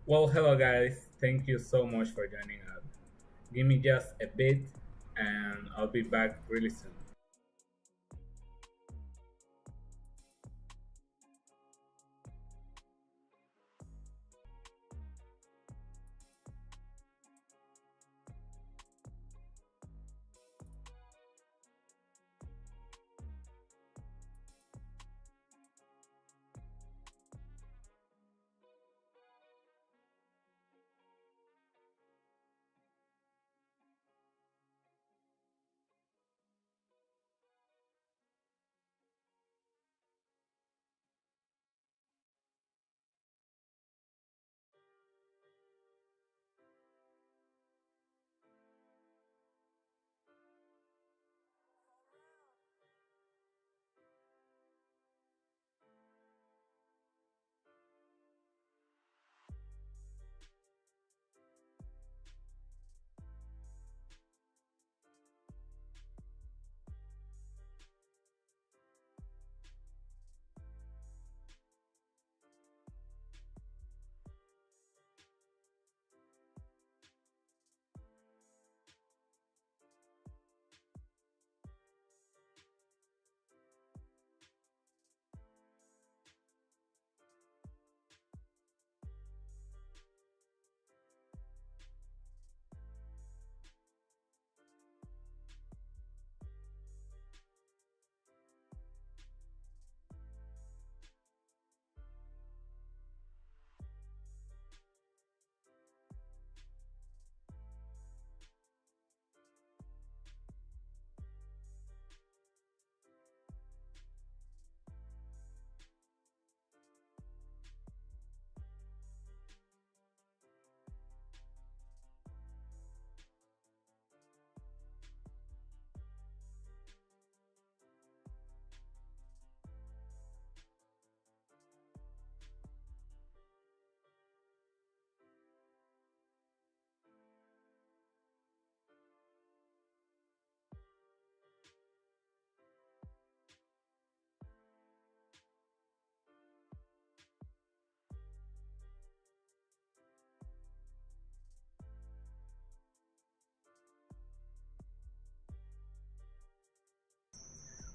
Well, hello guys. Thank you so much for joining up. Give me just a bit and I'll be back really soon.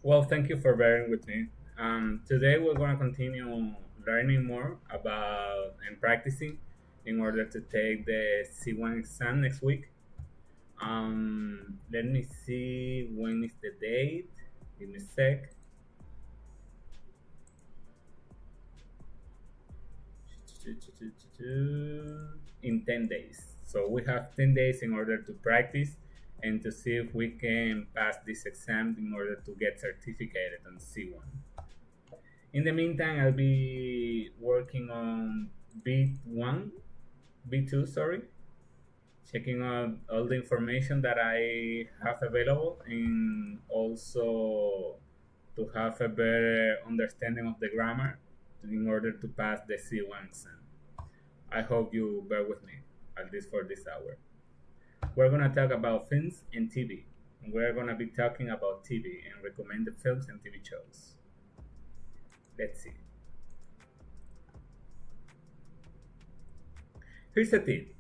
Well, thank you for bearing with me. Today we're going to continue learning more about and practicing in order to take the C1 exam next week. Let me see when is the date. Give me a sec. In 10 days. So we have 10 days in order to practice and to see if we can pass this exam in order to get certificated on C1. In the meantime, I'll be working on B1, B2, sorry, checking out all the information that I have available and also to have a better understanding of the grammar in order to pass the C1 exam. I hope you bear with me, at least for this hour. We're going to talk about films and TV. And we're going to be talking about TV and recommended films and TV shows. Let's see. Here's a tip.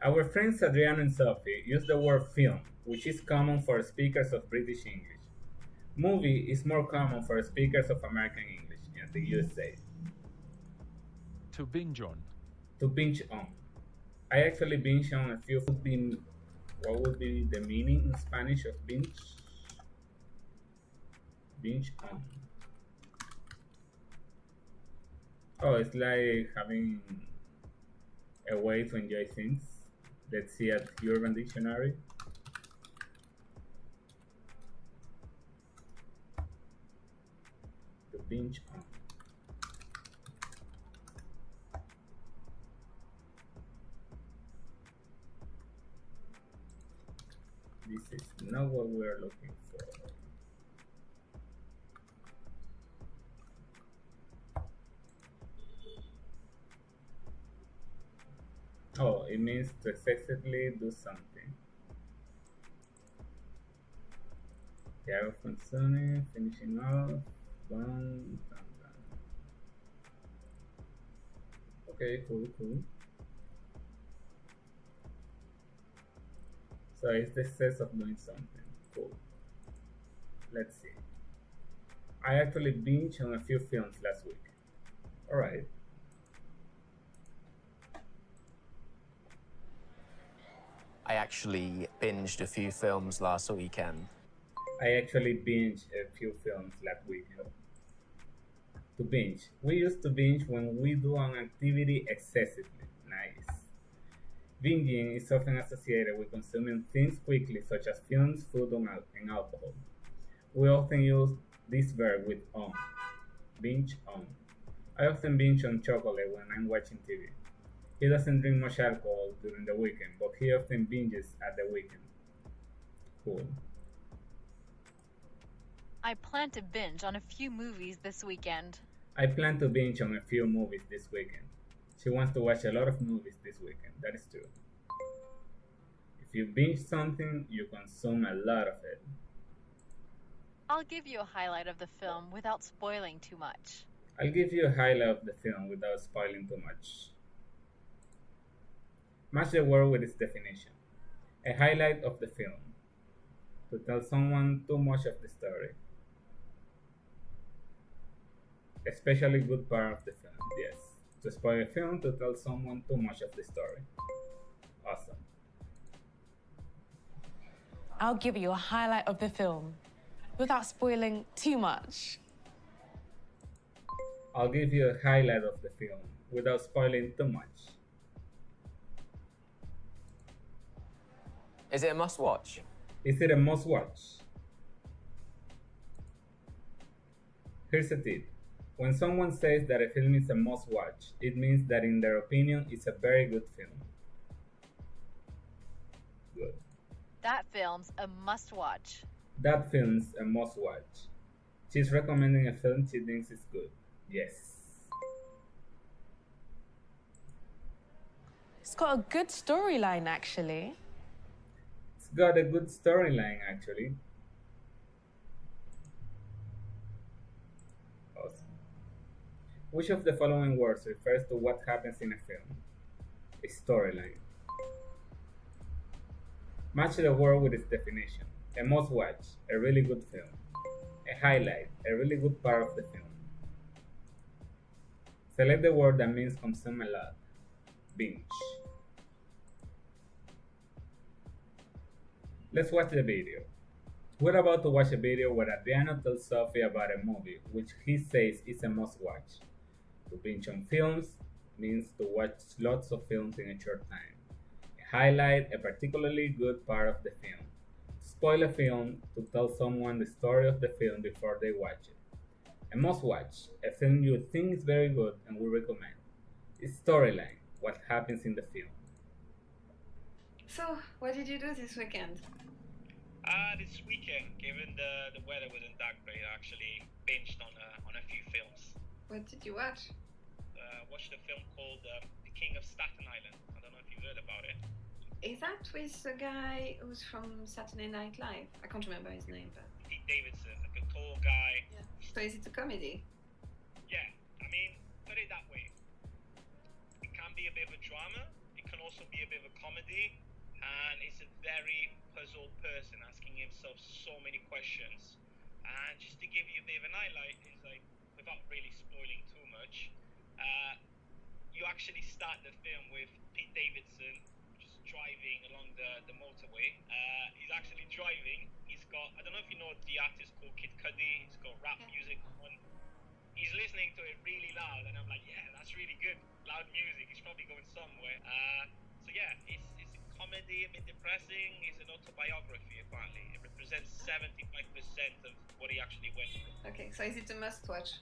Our friends Adriano and Sophie use the word film, which is common for speakers of British English. Movie is more common for speakers of American English in the USA. To binge on. To binge on. I actually binge on a few. What would be the meaning in Spanish of binge? Binge on. Oh, it's like having a way to enjoy things. Let's see at Urban Dictionary. To binge on. This is not what we're looking for. Oh, it means to excessively do something. Tiago Funzone, finishing off. Done. Okay, cool. So it's the sense of doing something. Cool. Let's see. I actually binged on a few films last week. Alright. I actually binged a few films last weekend. I actually binged a few films last weekend. To binge. We used to binge when we do an activity excessively. Nice. Binging is often associated with consuming things quickly, such as films, food, and alcohol. We often use this verb with on. Binge on. I often binge on chocolate when I'm watching TV. He doesn't drink much alcohol during the weekend, but he often binges at the weekend. Cool. I plan to binge on a few movies this weekend. I plan to binge on a few movies this weekend. She wants to watch a lot of movies this weekend. That is true. If you binge something, you consume a lot of it. I'll give you a highlight of the film without spoiling too much. I'll give you a highlight of the film without spoiling too much. Match the word with its definition. A highlight of the film. To tell someone too much of the story. Especially good part of the film, yes. To spoil a film, to tell someone too much of the story. Awesome. I'll give you a highlight of the film without spoiling too much. I'll give you a highlight of the film without spoiling too much. Is it a must watch? Is it a must watch? Here's a tip. When someone says that a film is a must watch, it means that in their opinion it's a very good film. Good. That film's a must watch. That film's a must watch. She's recommending a film she thinks is good. Yes. It's got a good storyline, actually. It's got a good storyline, actually. Awesome. Which of the following words refers to what happens in a film? A storyline. Match the word with its definition. A must watch, a really good film. A highlight, a really good part of the film. Select the word that means consume a lot. Binge. Let's watch the video. We're about to watch a video where Adriano tells Sophie about a movie which he says is a must watch. To binge on films means to watch lots of films in a short time. A highlight, a particularly good part of the film. Spoil a film to tell someone the story of the film before they watch it. A must watch, a film you think is very good and we recommend. Its storyline, what happens in the film. So, what did you do this weekend? This weekend, given the weather wasn't that great, I actually binged on a few films. What did you watch? Watched a film called The King of Staten Island. I don't know if you've heard about it. Is that with the guy who's from Saturday Night Live? I can't remember his name, but... Pete Davidson, like a tall guy. Yeah. So is it a comedy? Yeah, I mean, put it that way. It can be a bit of a drama. It can also be a bit of a comedy. And it's a very puzzled person asking himself so many questions. And just to give you a bit of an highlight, is like, without really spoiling too much, you actually start the film with Pete Davidson just driving along the motorway. He's actually driving. He's got, I don't know if you know the artist called Kid Cudi. He's got rap music on. He's listening to it really loud, and I'm like, yeah, that's really good. Loud music. He's probably going somewhere. So yeah, it's a comedy, a bit depressing. It's an autobiography, apparently. It represents 75% of what he actually went through. Okay, so is it a must-watch?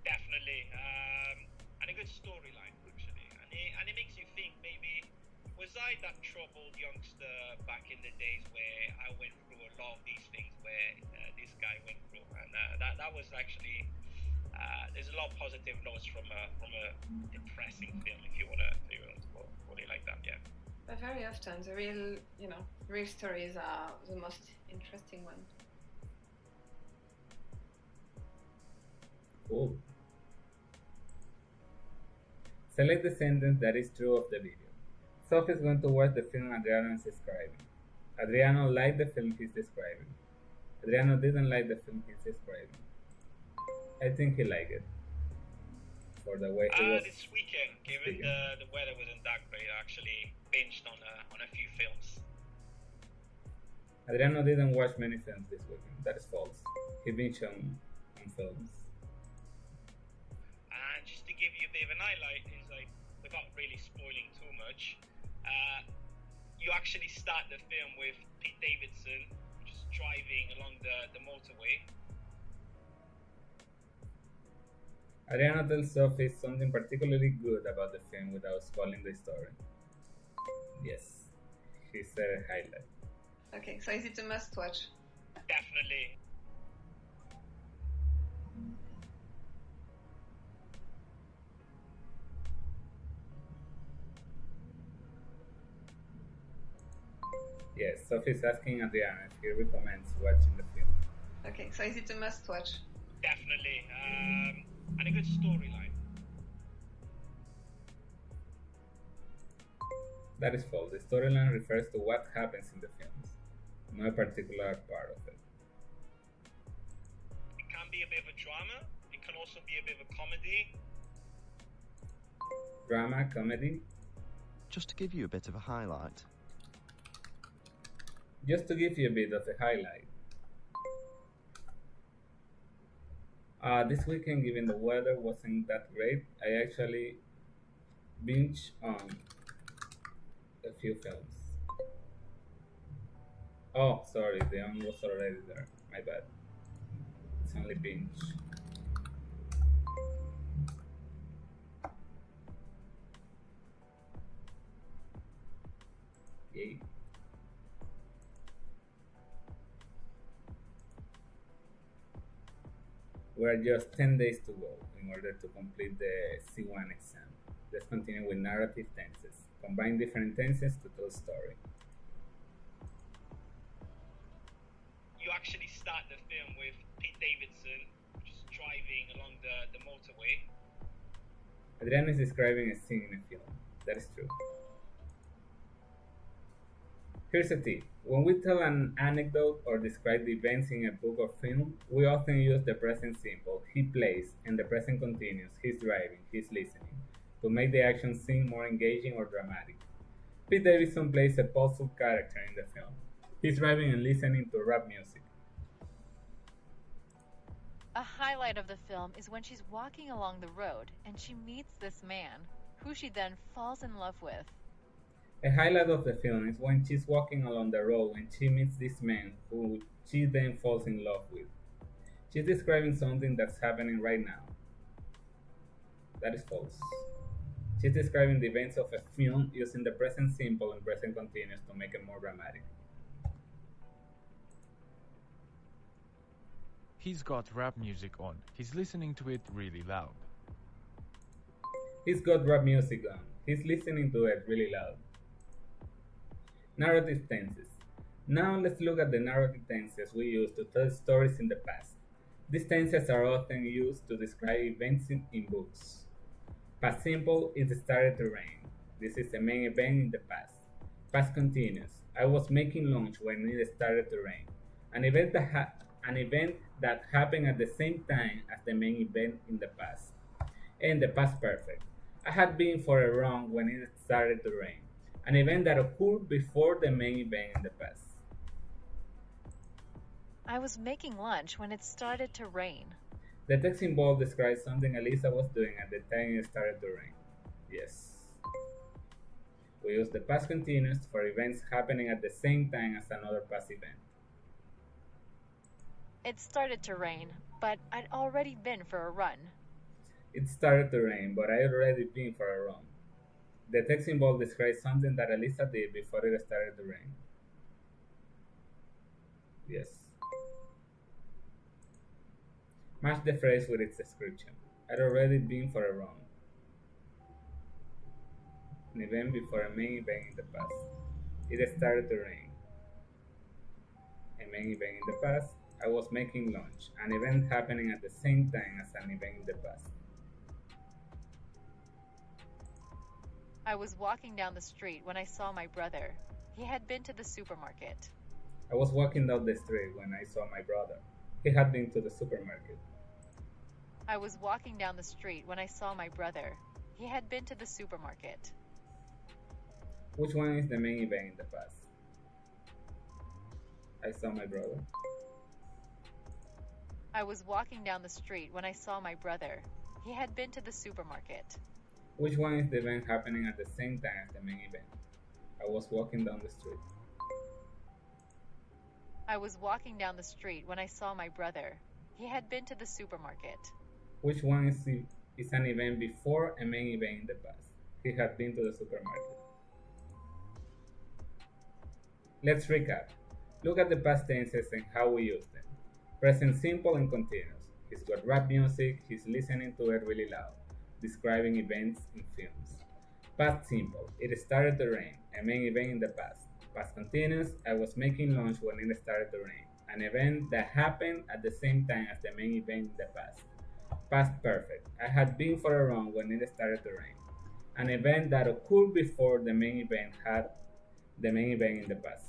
Definitely. And a good storyline, actually. And it makes you think, maybe, was I that troubled youngster back in the days where I went through a lot of these things where this guy went through? And that was actually... there's a lot of positive notes from a depressing film, if you want to put it like that, yeah. But very often, the real stories are the most interesting one. Cool. Select the sentence that is true of the video. Sophie is going to watch the film Adriano is describing. Adriano liked the film he's describing. Adriano didn't like the film he's describing. I think he liked it for the way he was This weekend, given speaking. the weather wasn't that great, I actually binged on a few films. Adriano didn't watch many films this weekend. That is false. He binged on films. And just to give you a bit of an highlight, is like without really spoiling too much, you actually start the film with Pete Davidson just driving along the motorway. Adriano tells Sophie something particularly good about the film without spoiling the story. Yes, he said a highlight. Okay, so is it a must watch? Definitely. Yes, Sophie's asking Adriano if he recommends watching the film. Okay, so is it a must watch? Definitely. And a good storyline. That is false. The storyline refers to what happens in the films, not a particular part of it. It can be a bit of a drama. It can also be a bit of a comedy. Drama, comedy. Just to give you a bit of a highlight. Just to give you a bit of a highlight. This weekend, given the weather wasn't that great, I actually binged on a few films. Oh, sorry, the on was already there. My bad. It's only binge. Yay. We're just 10 days to go in order to complete the C1 exam. Let's continue with narrative tenses. Combine different tenses to tell a story. You actually start the film with Pete Davidson just driving along the motorway. Adriano is describing a scene in a film. That is true. Here's a tip. When we tell an anecdote or describe the events in a book or film, we often use the present simple, he plays, and the present continuous, he's driving, he's listening, to make the action seem more engaging or dramatic. Pete Davidson plays a puzzle character in the film. He's driving and listening to rap music. A highlight of the film is when she's walking along the road and she meets this man, who she then falls in love with. A highlight of the film is when she's walking along the road and she meets this man who she then falls in love with. She's describing something that's happening right now. That is false. She's describing the events of a film using the present simple and present continuous to make it more dramatic. He's got rap music on. He's listening to it really loud. He's got rap music on. He's listening to it really loud. Narrative tenses. Now let's look at the narrative tenses we use to tell stories in the past. These tenses are often used to describe events in books. Past simple, it started to rain. This is the main event in the past. Past continuous. I was making lunch when it started to rain. An event that happened at the same time as the main event in the past. And the past perfect. I had been for a run when it started to rain. An event that occurred before the main event in the past. I was making lunch when it started to rain. The text involved describes something Elisa was doing at the time it started to rain. Yes. We use the past continuous for events happening at the same time as another past event. It started to rain, but I'd already been for a run. It started to rain, but I had already been for a run. The text involved describes something that Elisa did before it started to rain. Yes. Match the phrase with its description. I'd already been for a run. An event before a main event in the past. It started to rain. A main event in the past. I was making lunch. An event happening at the same time as an event in the past. I was walking down the street when I saw my brother. He had been to the supermarket. I was walking down the street when I saw my brother. He had been to the supermarket. I was walking down the street when I saw my brother. He had been to the supermarket. Which one is the main event in the past? I saw my brother. I was walking down the street when I saw my brother. He had been to the supermarket. Which one is the event happening at the same time as the main event? I was walking down the street. I was walking down the street when I saw my brother. He had been to the supermarket. Which one is an event before a main event in the past? He had been to the supermarket. Let's recap. Look at the past tenses and how we use them. Present simple and continuous. He's got rap music, he's listening to it really loud, describing events in films. Past simple. It started to rain, a main event in the past. Past continuous. I was making lunch when it started to rain, an event that happened at the same time as the main event in the past. Past perfect. I had been for a run when it started to rain, an event that occurred before the main event had the main event in the past.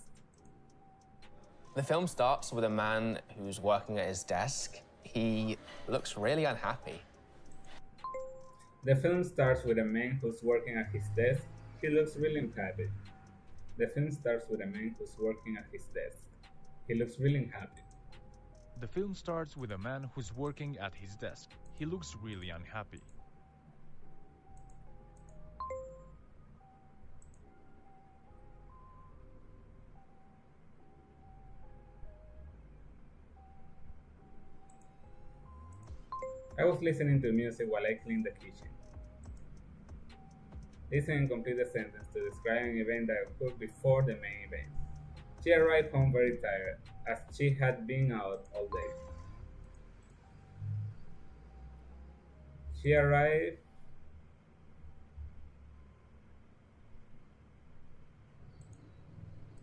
The film starts with a man who's working at his desk. He looks really unhappy. The film starts with a man who's working at his desk. He looks really unhappy. The film starts with a man who's working at his desk. He looks really unhappy. The film starts with a man who's working at his desk. He looks really unhappy. I was listening to music while I cleaned the kitchen. Listen and complete the sentence to describe an event that occurred before the main event. She arrived home very tired, as she had been out all day. She arrived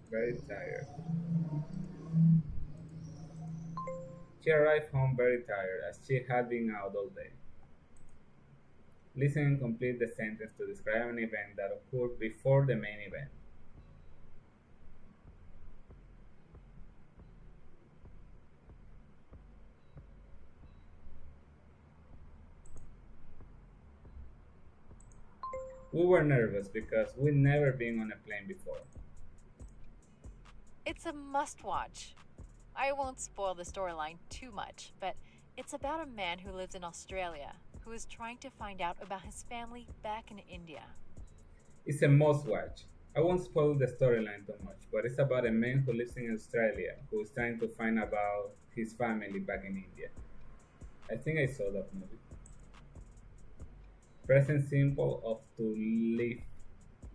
very tired. She arrived home very tired, as she had been out all day. Listen and complete the sentence to describe an event that occurred before the main event. We were nervous because we'd never been on a plane before. It's a must-watch. I won't spoil the storyline too much, but it's about a man who lives in Australia who is trying to find out about his family back in India. It's a must watch. I won't spoil the storyline too much, but it's about a man who lives in Australia who is trying to find about his family back in India. I think I saw that movie. Present simple of to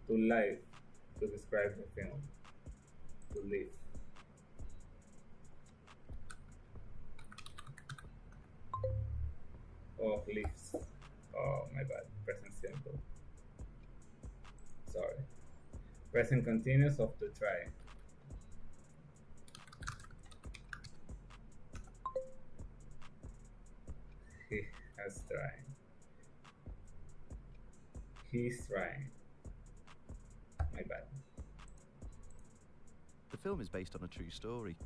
live, to describe the film. To live. Oh, lives. Oh, my bad. Present simple. Sorry. Present continuous of to try. He has tried. He's trying. My bad. The film is based on a true story.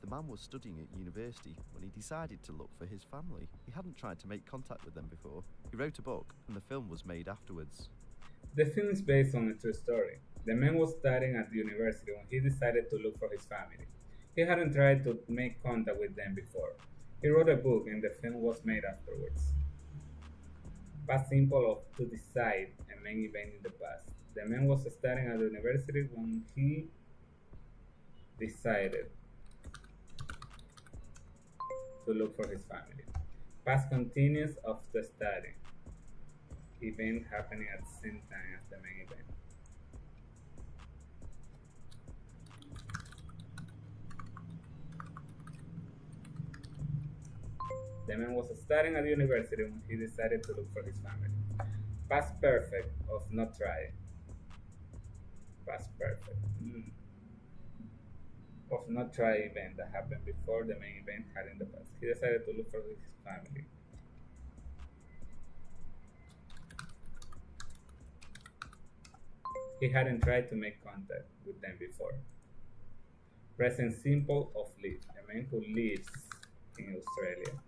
The man was studying at university when he decided to look for his family. He hadn't tried to make contact with them before. He wrote a book, and the film was made afterwards. The film is based on a true story. The man was studying at the university when he decided to look for his family. He hadn't tried to make contact with them before. He wrote a book and the film was made afterwards. Past simple of to decide a main event in the past. The man was studying at the university when he decided to look for his family. Past continuous of the study. Event happening at the same time as the main event. The man was studying at the university when he decided to look for his family. Past perfect of not try. Past perfect. Of not try event that happened before the main event had in the past. He decided to look for his family. He hadn't tried to make contact with them before. Present simple of live, a man who lives in Australia.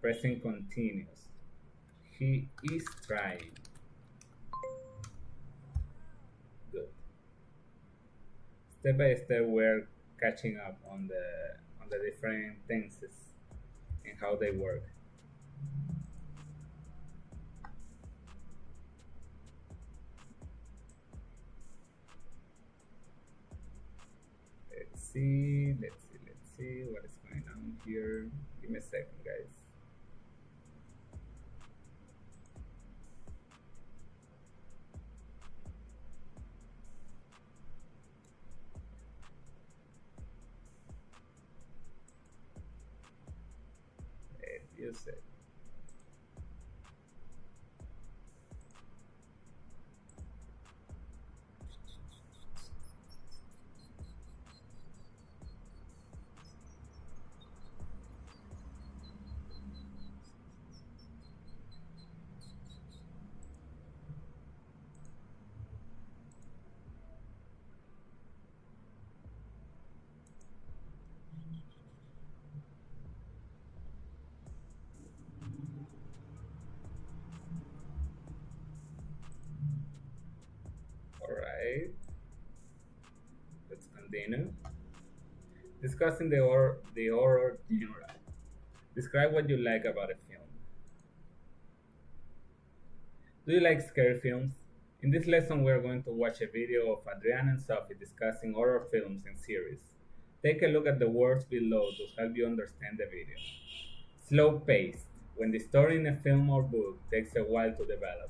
Present continuous. He is trying. Good. Step by step, we're catching up on the different tenses and how they work. Let's see what is going on here. Give me a second, guys. Use it. All right. Let's continue. Discussing the horror genre. Describe what you like about a film. Do you like scary films? In this lesson, we are going to watch a video of Adriana and Sophie discussing horror films and series. Take a look at the words below to help you understand the video. Slow paced, when the story in a film or book takes a while to develop.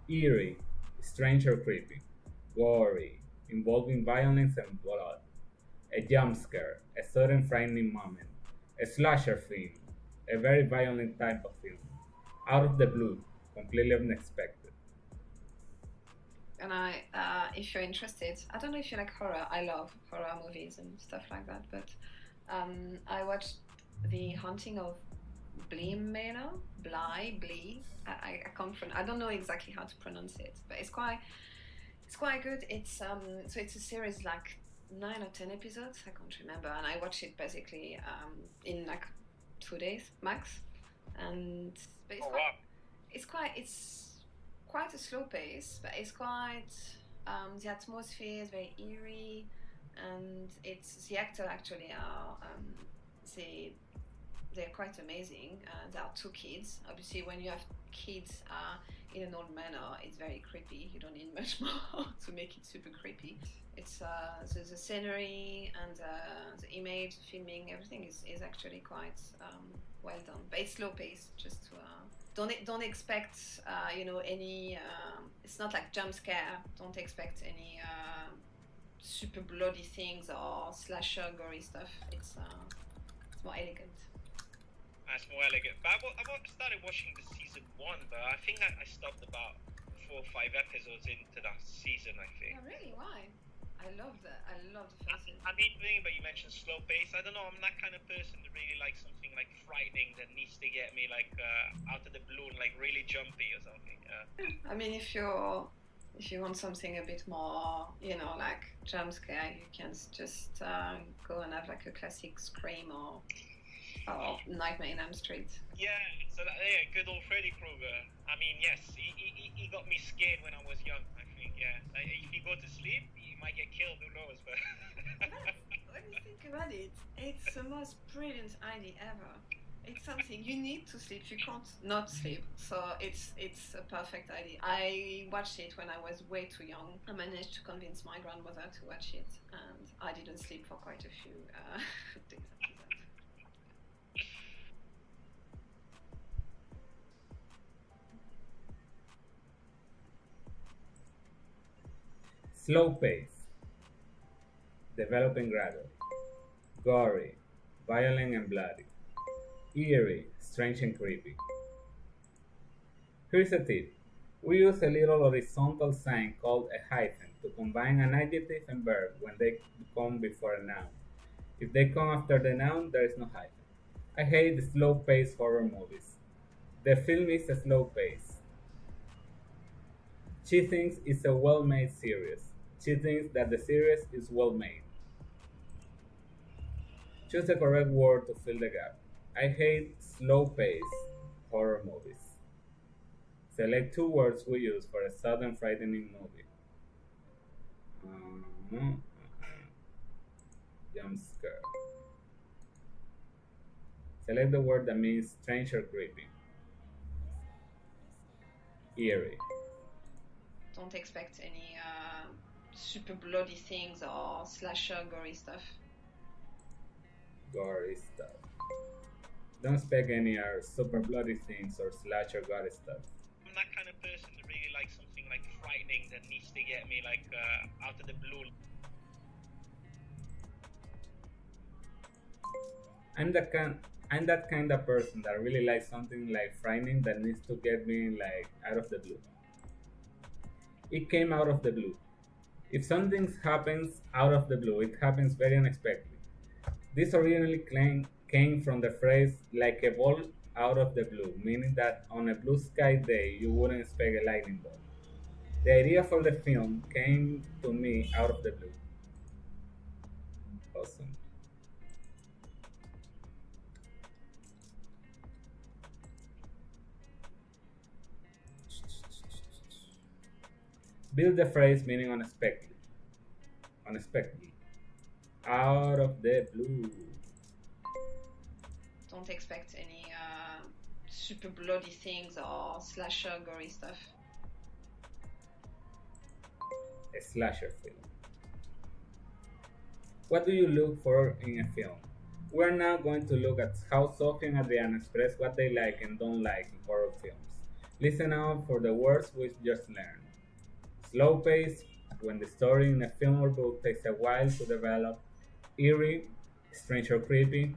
Eerie, strange or creepy. Gory, involving violence and blood. A jump scare, a sudden frightening moment. A slasher film, a very violent type of film. Out of the blue, completely unexpected. And if you're interested, I don't know if you like horror. I love horror movies and stuff like that. But I watched The Haunting of Bly Manor. Bly. I can't I don't know exactly how to pronounce it, but it's quite good. It's so it's a series like 9 or 10 episodes. I can't remember, and I watched it basically in like 2 days max. And but it's quite a slow pace, but it's quite the atmosphere is very eerie, and it's the actor actually are they they're quite amazing. There are 2 kids. Obviously, when you have kids in an old manor, it's very creepy. You don't need much more to make it super creepy. It's the scenery and the image, filming, everything is actually quite well done. But it's slow pace, just to don't expect any. It's not like jump scare. Don't expect any super bloody things or slasher gory stuff. It's more elegant. That's more elegant. But I started watching the season 1, but I think I stopped about 4 or 5 episodes into that season, I think. Oh, really? Why? I love the first season. I mean, but you mentioned slow pace. I don't know. I'm that kind of person that really likes something like frightening that needs to get me like out of the blue, like really jumpy or something. I mean, if you want something a bit more, like jump scare, you can just go and have like a classic Scream or Nightmare on Elm Street. Yeah, so good old Freddy Krueger. I mean, yes, he got me scared when I was young. I think, yeah. Like, if you go to sleep, you might get killed. Who knows? But when you think about it, it's the most brilliant idea ever. It's something you need to sleep. You can't not sleep. So it's a perfect idea. I watched it when I was way too young. I managed to convince my grandmother to watch it, and I didn't sleep for quite a few days after that. Slow pace, developing gradually. Gory, violent and bloody. Eerie, strange and creepy. Here's a tip. We use a little horizontal sign called a hyphen to combine an adjective and verb when they come before a noun. If they come after the noun, there is no hyphen. I hate slow-paced horror movies. The film is a slow pace. She thinks it's a well made series. She thinks that the series is well made. Choose the correct word to fill the gap. I hate slow paced horror movies. Select two words we use for a sudden frightening movie. Um, Jump scare. Select the word that means strange or creepy. Eerie. Don't expect any super bloody things or slasher gory stuff. Gory stuff. Don't expect any super bloody things or slasher gory stuff. I'm that kind of person that really likes something like frightening that needs to get me like out of the blue. I'm that kind of person that really likes something like frightening that needs to get me like out of the blue. It came out of the blue. If something happens out of the blue, it happens very unexpectedly. This originally came from the phrase like a ball out of the blue, meaning that on a blue sky day you wouldn't expect a lightning bolt. The idea for the film came to me out of the blue. Awesome. Build the phrase meaning unexpectedly. Unexpectedly. Out of the blue. Don't expect any super bloody things or slasher gory stuff. A slasher film. What do you look for in a film? We're now going to look at how Sophie and Adriana express what they like and don't like in horror films. Listen out for the words we just learned. Slow pace, when the story in a film or book takes a while to develop. Eerie, strange or creepy.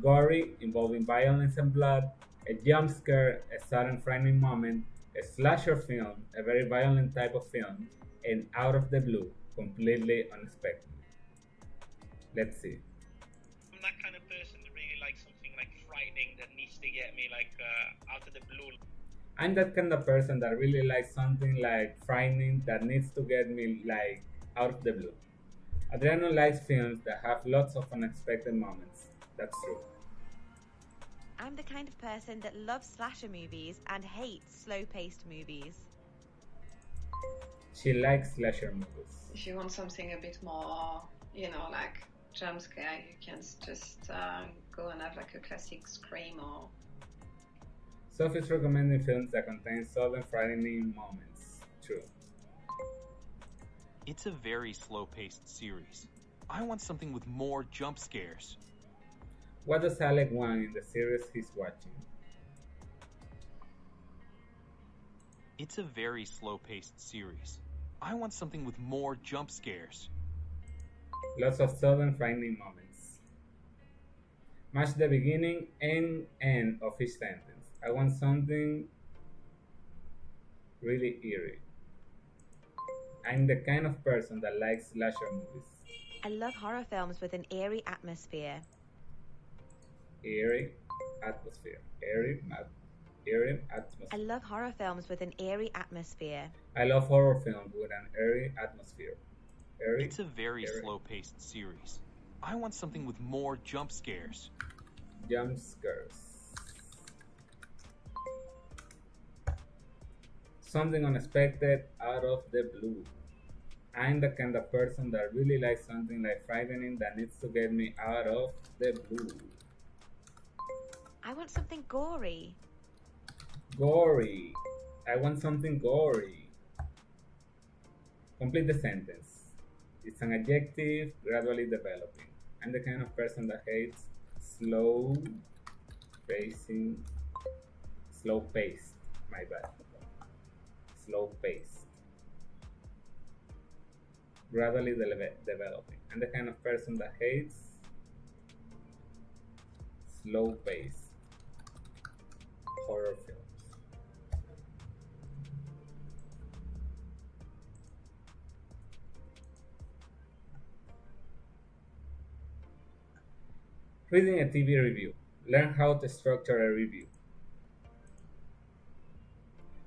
Gory, involving violence and blood. A jump scare, a sudden frightening moment. A slasher film, a very violent type of film. And out of the blue, completely unexpected. Let's see. I'm that kind of person that really likes something like frightening that needs to get me like out of the blue. I'm that kind of person that really likes something like frightening that needs to get me like out of the blue. Adriano likes films that have lots of unexpected moments. That's true. I'm the kind of person that loves slasher movies and hates slow-paced movies. She likes slasher movies. If you want something a bit more, like jump scare, you can just go and have like a classic Scream or. Sophie's recommending films that contain sudden frightening moments. True. It's a very slow-paced series. I want something with more jump scares. What does Alec want in the series he's watching? It's a very slow-paced series. I want something with more jump scares. Lots of sudden frightening moments. Match the beginning and end of each sentence. I want something really eerie. I'm the kind of person that likes slasher movies. I love horror films with an eerie atmosphere. Eerie atmosphere. Eerie atmosphere. I love horror films with an eerie atmosphere. I love horror films with an eerie atmosphere. Eerie. It's a very slow-paced series. I want something with more jump scares. Jump scares. Something unexpected out of the blue. I'm the kind of person that really likes something like frightening that needs to get me out of the blue. I want something gory. Gory. I want something gory. Complete the sentence. It's an adjective gradually developing. I'm the kind of person that hates slow paced. My bad. Slow paced. Gradually developing. I'm the kind of person that hates slow paced horror films. Reading a TV review. Learn how to structure a review.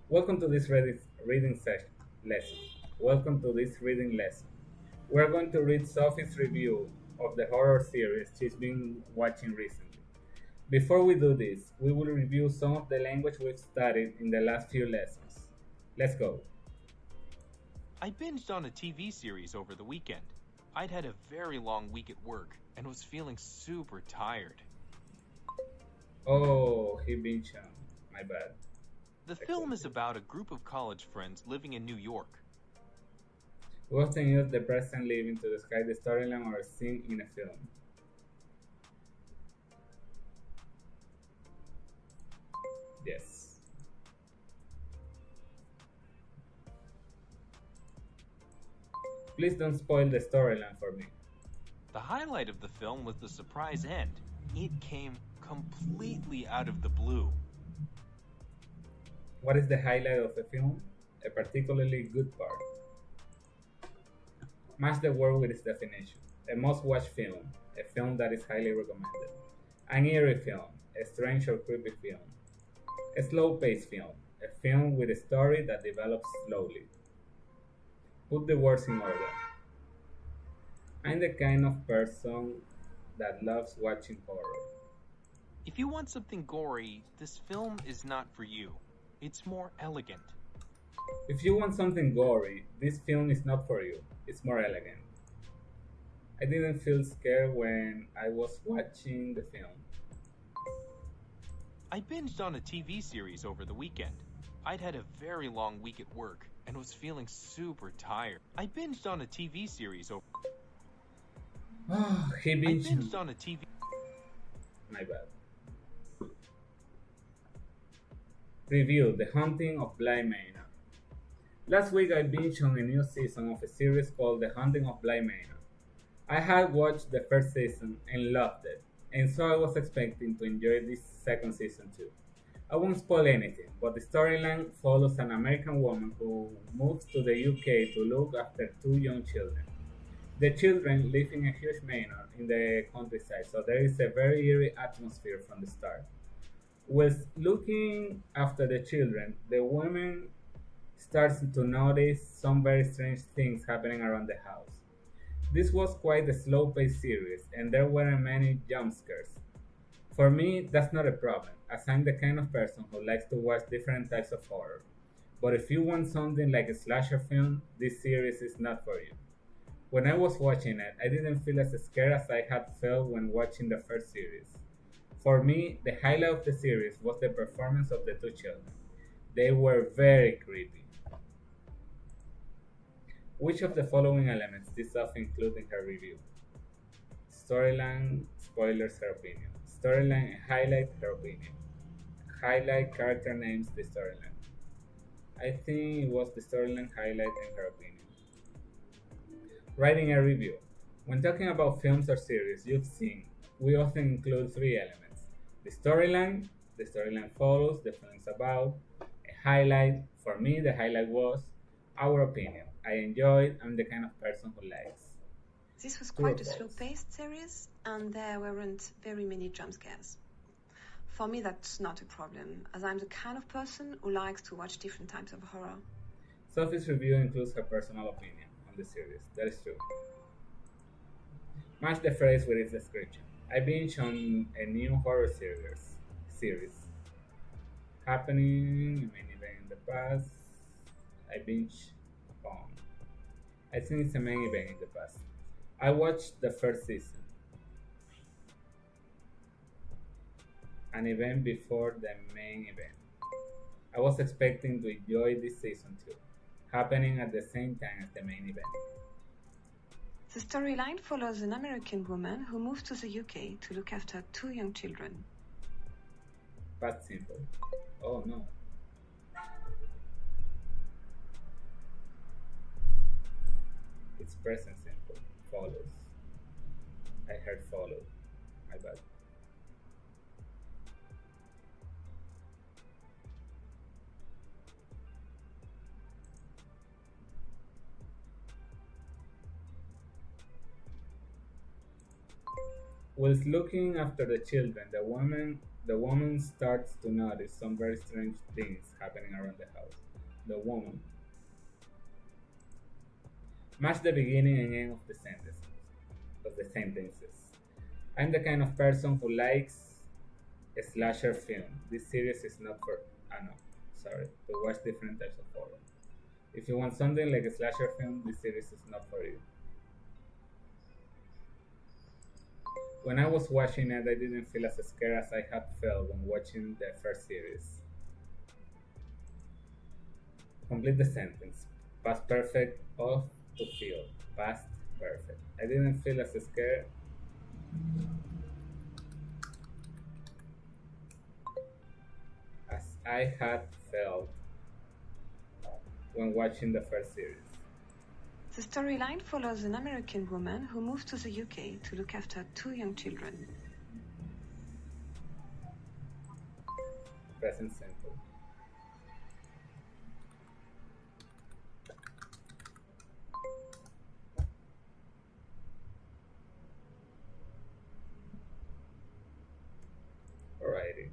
Welcome to this reading lesson. Welcome to this reading lesson. We're going to read Sophie's review of the horror series she's been watching recently. Before we do this, we will review some of the language we've studied in the last few lessons. Let's go. I binged on a TV series over the weekend. I'd had a very long week at work and was feeling super tired. Oh, he been shown. My bad. The film is about a group of college friends living in New York. We often use the present living to describe the storyline or a scene in a film. Yes. Please don't spoil the storyline for me. The highlight of the film was the surprise end. It came completely out of the blue. What is the highlight of a film? A particularly good part. Match the word with its definition. A must-watch film. A film that is highly recommended. An eerie film. A strange or creepy film. A slow-paced film. A film with a story that develops slowly. Put the words in order. I'm the kind of person that loves watching horror. If you want something gory, this film is not for you. It's more elegant. If you want something gory, this film is not for you. It's more elegant. I didn't feel scared when I was watching the film. I binged on a TV series over the weekend. I'd had a very long week at work and was feeling super tired. I binged on a TV series over... Oh, he I binged. binged on a TV... My bad. Review The Haunting of Bly Manor. Last week I binged on a new season of a series called The Haunting of Bly Manor. I had watched the first season and loved it, and so I was expecting to enjoy this second season too. I won't spoil anything, but the storyline follows an American woman who moves to the UK to look after two young children. The children live in a huge manor in the countryside, so there is a very eerie atmosphere from the start. Whilst looking after the children, the woman starts to notice some very strange things happening around the house. This was quite a slow-paced series, and there weren't many jump scares. For me, that's not a problem, as I'm the kind of person who likes to watch different types of horror. But if you want something like a slasher film, this series is not for you. When I was watching it, I didn't feel as scared as I had felt when watching the first series. For me, the highlight of the series was the performance of the two children. They were very creepy. Which of the following elements did Sophie include in her review? Storyline, spoilers, her opinion. Storyline, highlight, her opinion. Highlight, character names, the storyline. I think it was the storyline, highlight, and her opinion. Writing a review. When talking about films or series you've seen, we often include three elements. The storyline follows, the film is about, a highlight. For me, the highlight was our opinion. I enjoyed, I'm the kind of person who likes. This was quite a slow-paced series, and there weren't very many jump scares. For me, that's not a problem, as I'm the kind of person who likes to watch different types of horror. Sophie's review includes her personal opinion on the series. That is true. Match the phrase with its description. I binge on a new horror series happening, a main event in the past. I binge on. I think it's a main event in the past. I watched the first season. An event before the main event. I was expecting to enjoy this season too, happening at the same time as the main event. The storyline follows an American woman who moves to the UK to look after two young children. Past simple. Oh no. It's present simple. Follows. I heard follow. My bad. Whilst looking after the children, the woman starts to notice some very strange things happening around the house. The woman. Match the beginning and end of the sentences. I'm the kind of person who likes a slasher film. This series is not for no, sorry, to watch different types of horror. If you want something like a slasher film, this series is not for you. When I was watching it, I didn't feel as scared as I had felt when watching the first series. Complete the sentence. Past perfect of to feel. Past perfect. I didn't feel as scared as I had felt when watching the first series. The storyline follows an American woman who moves to the UK to look after two young children. Present simple. Alrighty.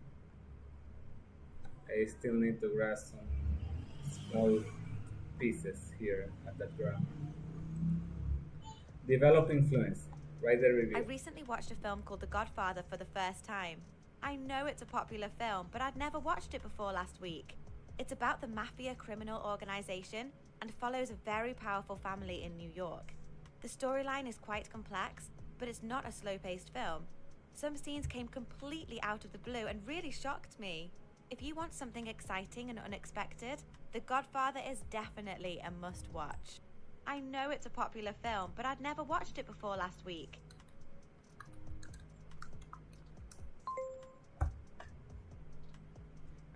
I still need to grasp some small pieces here at the drama. Develop influence. Write the review. I recently watched a film called The Godfather for the first time. I know it's a popular film, but I'd never watched it before last week. It's about the mafia criminal organization and follows a very powerful family in New York. The storyline is quite complex, but it's not a slow-paced film. Some scenes came completely out of the blue and really shocked me. If you want something exciting and unexpected, The Godfather is definitely a must-watch. I know it's a popular film, but I'd never watched it before last week.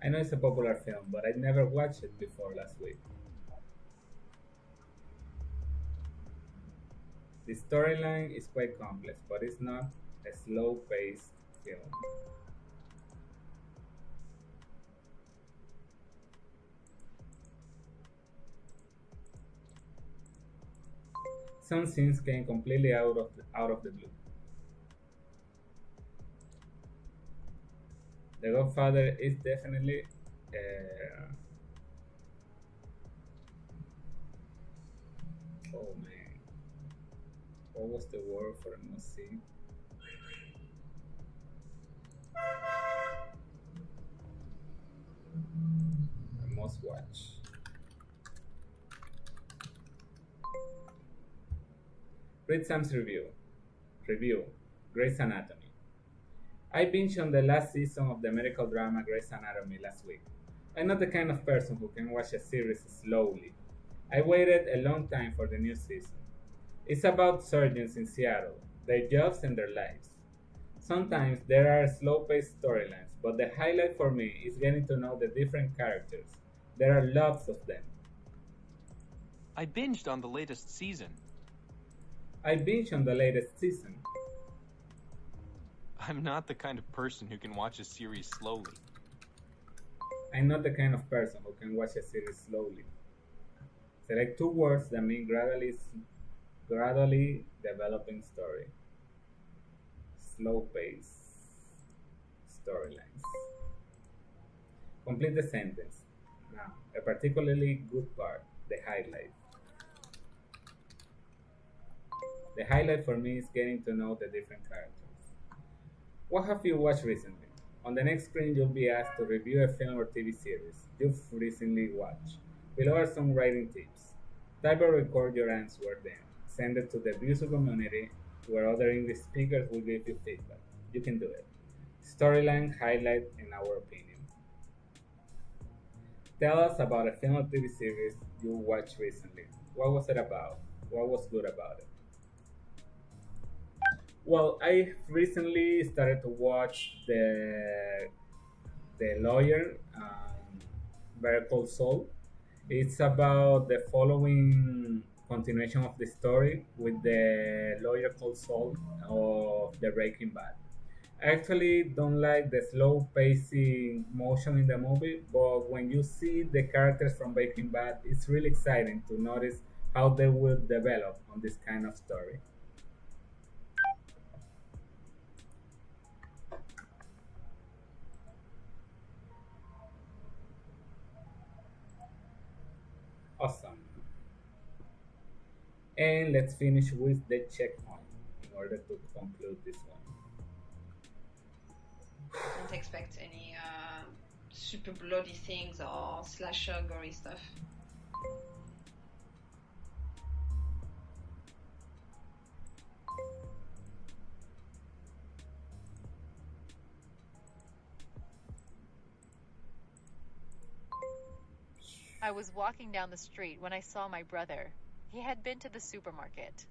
I know it's a popular film, but I never watched it before last week. The storyline is quite complex, but it's not a slow-paced film. Some scenes came completely out of the blue. The Godfather is definitely oh man, what was the word for a must see? A must watch. Read Sam's review. Review. Grey's Anatomy. I binged on the last season of the medical drama Grey's Anatomy last week. I'm not the kind of person who can watch a series slowly. I waited a long time for the new season. It's about surgeons in Seattle, their jobs and their lives. Sometimes there are slow-paced storylines, but the highlight for me is getting to know the different characters. There are lots of them. I binged on the latest season. I binged on the latest season. I'm not the kind of person who can watch a series slowly. I'm not the kind of person who can watch a series slowly. Select two words that mean gradually developing story. Slow pace. Storylines. Complete the sentence. Now, a particularly good part, the highlight. The highlight for me is getting to know the different characters. What have you watched recently? On the next screen, you'll be asked to review a film or TV series you've recently watched. Below are some writing tips. Type or record your answer, then send it to the Busuu community where other English speakers will give you feedback. You can do it. Storyline, highlight, in our opinion. Tell us about a film or TV series you watched recently. What was it about? What was good about it? Well, I recently started to watch the lawyer, Better Call Saul. It's about the following continuation of the story with the lawyer called Saul of the Breaking Bad. I actually don't like the slow pacing motion in the movie, but when you see the characters from Breaking Bad, it's really exciting to notice how they will develop on this kind of story. Awesome. And let's finish with the checkpoint in order to conclude this one. Don't expect any super bloody things or slasher gory stuff. I was walking down the street when I saw my brother. He had been to the supermarket.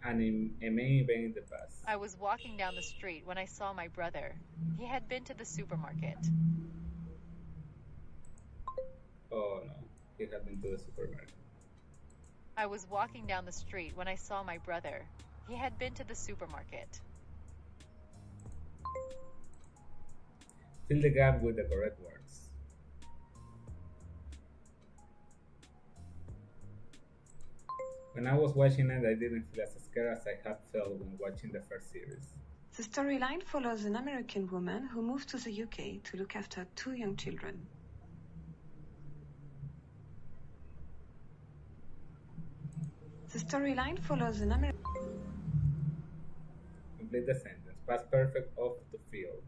A main event in the past. I was walking down the street when I saw my brother. He had been to the supermarket. Oh no, he had been to the supermarket. I was walking down the street when I saw my brother. He had been to the supermarket. Fill the gap with the correct words. When I was watching it, I didn't feel as scared as I had felt when watching the first series. The storyline follows an American woman who moved to the UK to look after two young children. The storyline follows an American... Complete the sentence. Past perfect of to feel.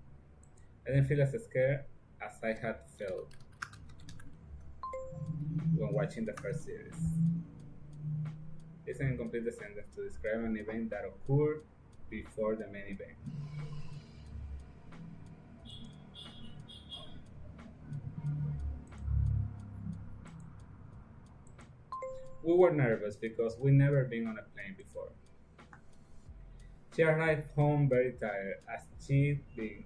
I didn't feel as scared as I had felt when watching the first series. Listen and complete the sentence to describe an event that occurred before the main event. We were nervous because we'd never been on a plane before. She arrived home very tired as she'd been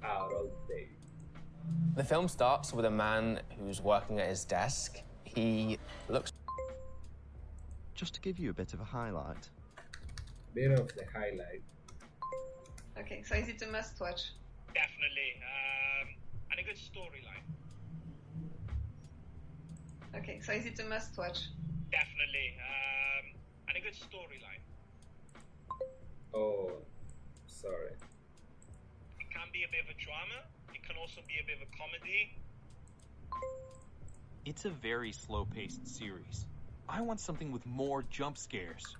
out all day. The film starts with a man who's working at his desk. He looks... Just to give you a bit of a highlight. Bit of the highlight. Okay, so is it a must watch? Definitely. And a good storyline. Okay, so is it a must watch? Definitely. And a good storyline. Oh, sorry. It can be a bit of a drama. It can also be a bit of a comedy. It's a very slow-paced series. I want something with more jump scares.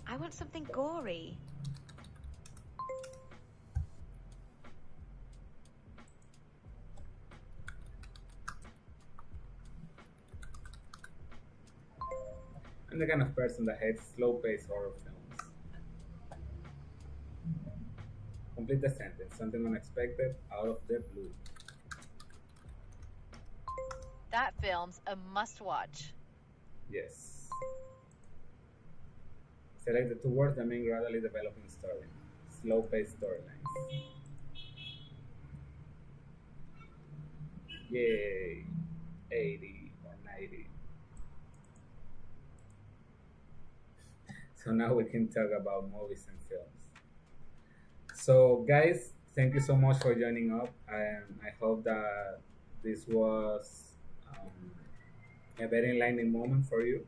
I want something gory. I'm the kind of person that hates slow-paced horror films. Complete the sentence. Something unexpected out of the blue. That film's a must-watch. Yes. Select the two words that mean gradually developing story. Slow-paced storylines. Yay! 80 or 90. So now we can talk about movies and films. So guys, thank you so much for joining up. I hope that this was a very enlightening moment for you.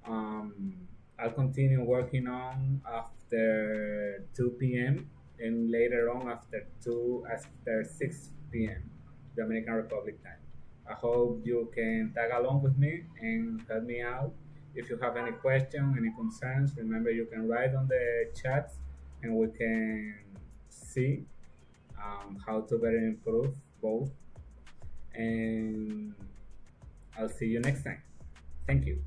I'll continue working on after 2 p.m. and later on after 6 p.m. Dominican Republic time. I hope you can tag along with me and help me out. If you have any questions, any concerns, remember you can write on the chats and we can see how to better improve both. And I'll see you next time. Thank you.